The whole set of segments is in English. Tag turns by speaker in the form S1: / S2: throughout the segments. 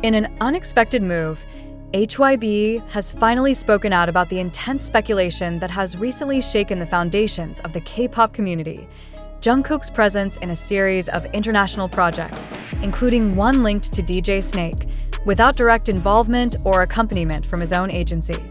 S1: In an unexpected move, HYBE has finally spoken out about the intense speculation that has recently shaken the foundations of the K-pop community. Jungkook's presence in a series of international projects, including one linked to DJ Snake, without direct involvement or accompaniment from his own agency.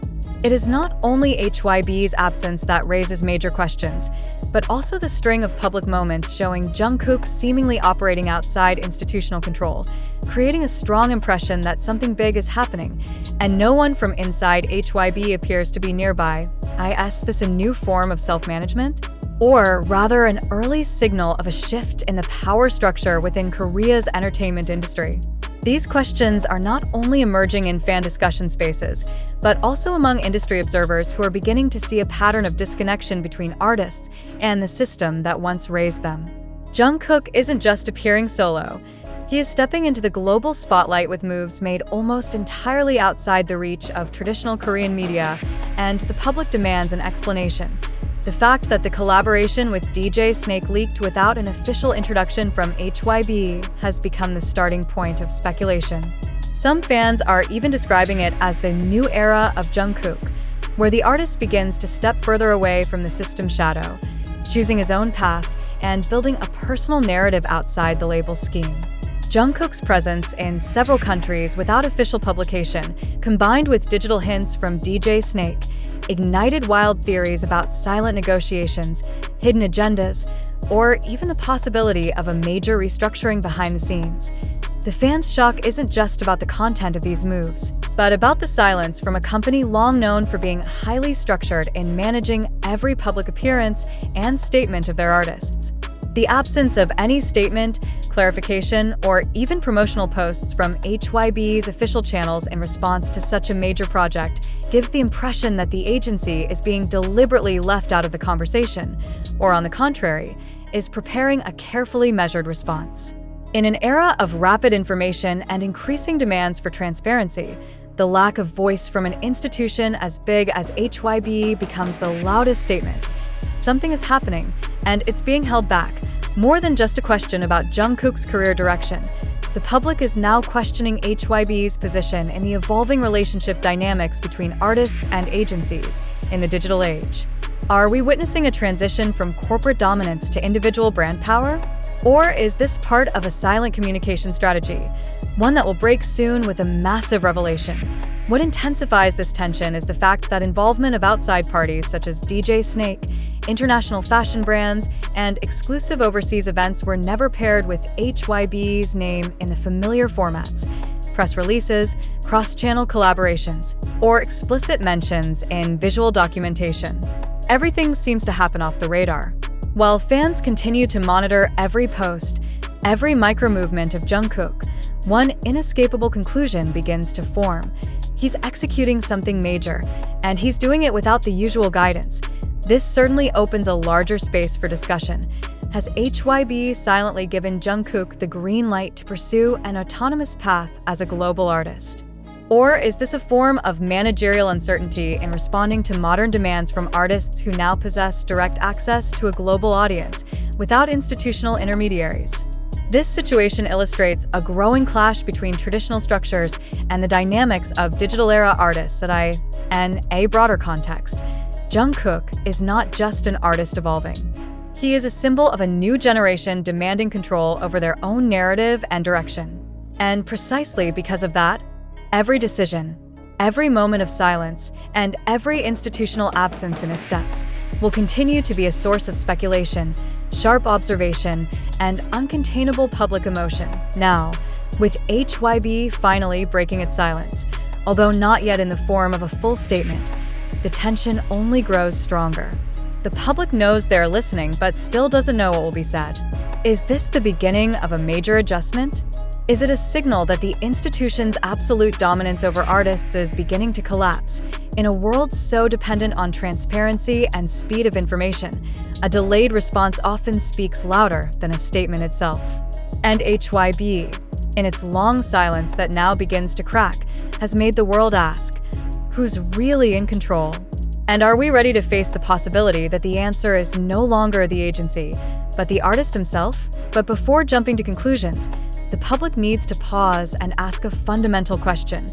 S1: It is not only HYBE's absence that raises major questions, but also the string of public moments showing Jungkook seemingly operating outside institutional control, creating a strong impression that something big is happening, and no one from inside HYBE appears to be nearby. Is this a new form of self-management? Or rather an early signal of a shift in the power structure within Korea's entertainment industry? These questions are not only emerging in fan discussion spaces, but also among industry observers who are beginning to see a pattern of disconnection between artists and the system that once raised them. Jungkook isn't just appearing solo. He is stepping into the global spotlight with moves made almost entirely outside the reach of traditional Korean media, and the public demands an explanation. The fact that the collaboration with DJ Snake leaked without an official introduction from HYBE has become the starting point of speculation. Some fans are even describing it as the new era of Jungkook, where the artist begins to step further away from the system's shadow, choosing his own path and building a personal narrative outside the label scheme. Jungkook's presence in several countries without official publication, combined with digital hints from DJ Snake, ignited wild theories about silent negotiations, hidden agendas, or even the possibility of a major restructuring behind the scenes. The fans' shock isn't just about the content of these moves, but about the silence from a company long known for being highly structured in managing every public appearance and statement of their artists. The absence of any statement, clarification, or even promotional posts from HYBE's official channels in response to such a major project gives the impression that the agency is being deliberately left out of the conversation, or on the contrary, is preparing a carefully measured response. In an era of rapid information and increasing demands for transparency, the lack of voice from an institution as big as HYBE becomes the loudest statement. Something is happening, and it's being held back. More than just a question about Jungkook's career direction, the public is now questioning HYBE's position in the evolving relationship dynamics between artists and agencies in the digital age. Are we witnessing a transition from corporate dominance to individual brand power? Or is this part of a silent communication strategy, one that will break soon with a massive revelation? What intensifies this tension is the fact that involvement of outside parties such as DJ Snake, international fashion brands, and exclusive overseas events were never paired with HYBE's name in the familiar formats: press releases, cross-channel collaborations, or explicit mentions in visual documentation. Everything seems to happen off the radar. While fans continue to monitor every post, every micro-movement of Jungkook, one inescapable conclusion begins to form. He's executing something major, and he's doing it without the usual guidance. This certainly opens a larger space for discussion. Has HYBE silently given Jungkook the green light to pursue an autonomous path as a global artist? Or is this a form of managerial uncertainty in responding to modern demands from artists who now possess direct access to a global audience without institutional intermediaries? This situation illustrates a growing clash between traditional structures and the dynamics of digital-era artists in a broader context. Jungkook is not just an artist evolving. He is a symbol of a new generation demanding control over their own narrative and direction. And precisely because of that, every decision, every moment of silence, and every institutional absence in his steps will continue to be a source of speculation, sharp observation, and uncontainable public emotion. Now, with HYBE finally breaking its silence, although not yet in the form of a full statement, the tension only grows stronger. The public knows they're listening, but still doesn't know what will be said. Is this the beginning of a major adjustment? Is it a signal that the institution's absolute dominance over artists is beginning to collapse? In a world so dependent on transparency and speed of information, a delayed response often speaks louder than a statement itself. And HYBE, in its long silence that now begins to crack, has made the world ask, who's really in control? And are we ready to face the possibility that the answer is no longer the agency, but the artist himself? But before jumping to conclusions, the public needs to pause and ask a fundamental question.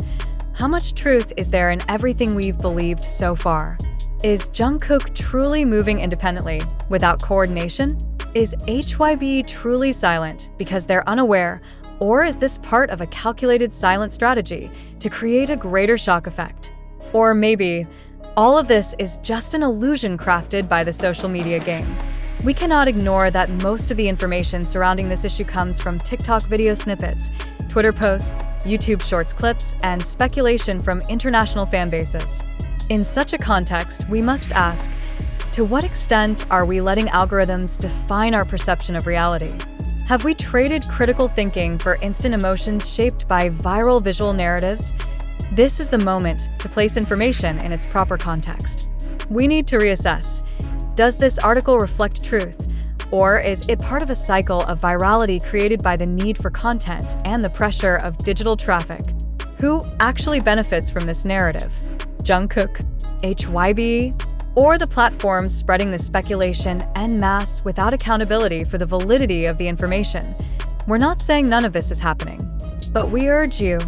S1: How much truth is there in everything we've believed so far? Is Jungkook truly moving independently, without coordination? Is HYBE truly silent because they're unaware, or is this part of a calculated silent strategy to create a greater shock effect? Or maybe all of this is just an illusion crafted by the social media game. We cannot ignore that most of the information surrounding this issue comes from TikTok video snippets, Twitter posts, YouTube Shorts clips, and speculation from international fan bases. In such a context, we must ask, to what extent are we letting algorithms define our perception of reality? Have we traded critical thinking for instant emotions shaped by viral visual narratives? This is the moment to place information in its proper context. We need to reassess. Does this article reflect truth? Or is it part of a cycle of virality created by the need for content and the pressure of digital traffic? Who actually benefits from this narrative? Jungkook, HYBE, or the platforms spreading the speculation en masse without accountability for the validity of the information? We're not saying none of this is happening, but we urge you,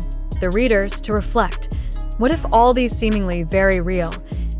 S1: the readers, to reflect. What if all these seemingly very real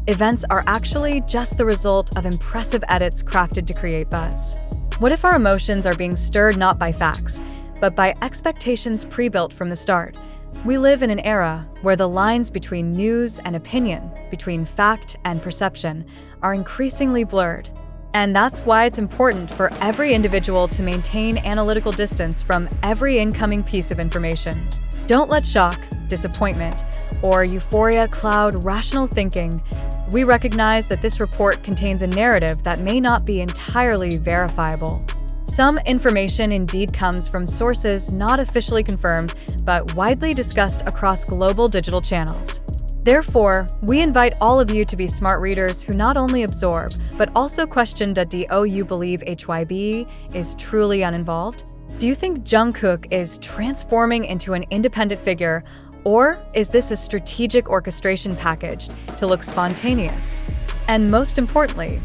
S1: events are actually just the result of impressive edits crafted to create buzz? What if our emotions are being stirred not by facts, but by expectations pre-built from the start? We live in an era where the lines between news and opinion, between fact and perception, are increasingly blurred. And that's why it's important for every individual to maintain analytical distance from every incoming piece of information. Don't let shock, disappointment, or euphoria cloud rational thinking. We recognize that this report contains a narrative that may not be entirely verifiable. Some information indeed comes from sources not officially confirmed, but widely discussed across global digital channels. Therefore, we invite all of you to be smart readers who not only absorb, but also question. Do you believe HYBE is truly uninvolved? Do you think Jungkook is transforming into an independent figure, or is this a strategic orchestration packaged to look spontaneous? And most importantly,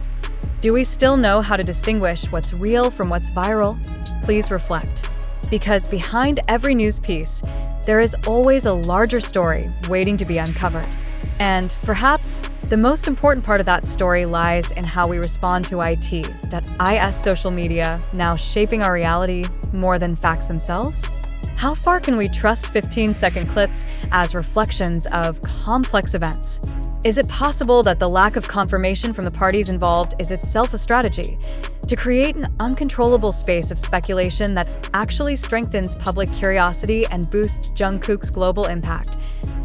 S1: do we still know how to distinguish what's real from what's viral? Please reflect. Because behind every news piece, there is always a larger story waiting to be uncovered. And perhaps the most important part of that story lies in how we respond to IS social media now shaping our reality more than facts themselves? How far can we trust 15-second clips as reflections of complex events? Is it possible that the lack of confirmation from the parties involved is itself a strategy to create an uncontrollable space of speculation that actually strengthens public curiosity and boosts Jungkook's global impact?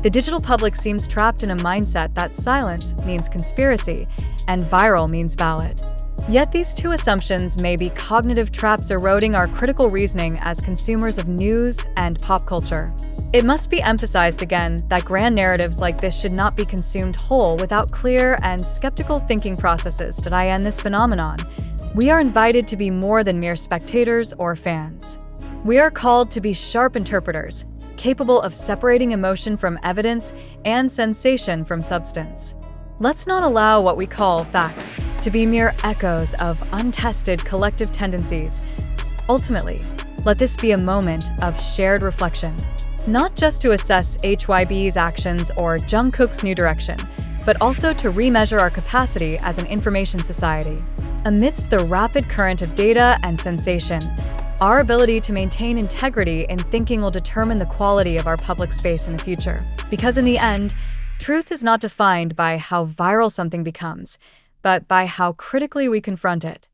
S1: The digital public seems trapped in a mindset that silence means conspiracy and viral means valid. Yet these two assumptions may be cognitive traps eroding our critical reasoning as consumers of news and pop culture. It must be emphasized again that grand narratives like this should not be consumed whole without clear and skeptical thinking processes to end this phenomenon. We are invited to be more than mere spectators or fans. We are called to be sharp interpreters, capable of separating emotion from evidence and sensation from substance. Let's not allow what we call facts to be mere echoes of untested collective tendencies. Ultimately, let this be a moment of shared reflection, not just to assess HYBE's actions or Jungkook's new direction, but also to remeasure our capacity as an information society. Amidst the rapid current of data and sensation, our ability to maintain integrity in thinking will determine the quality of our public space in the future. Because in the end, truth is not defined by how viral something becomes, but by how critically we confront it.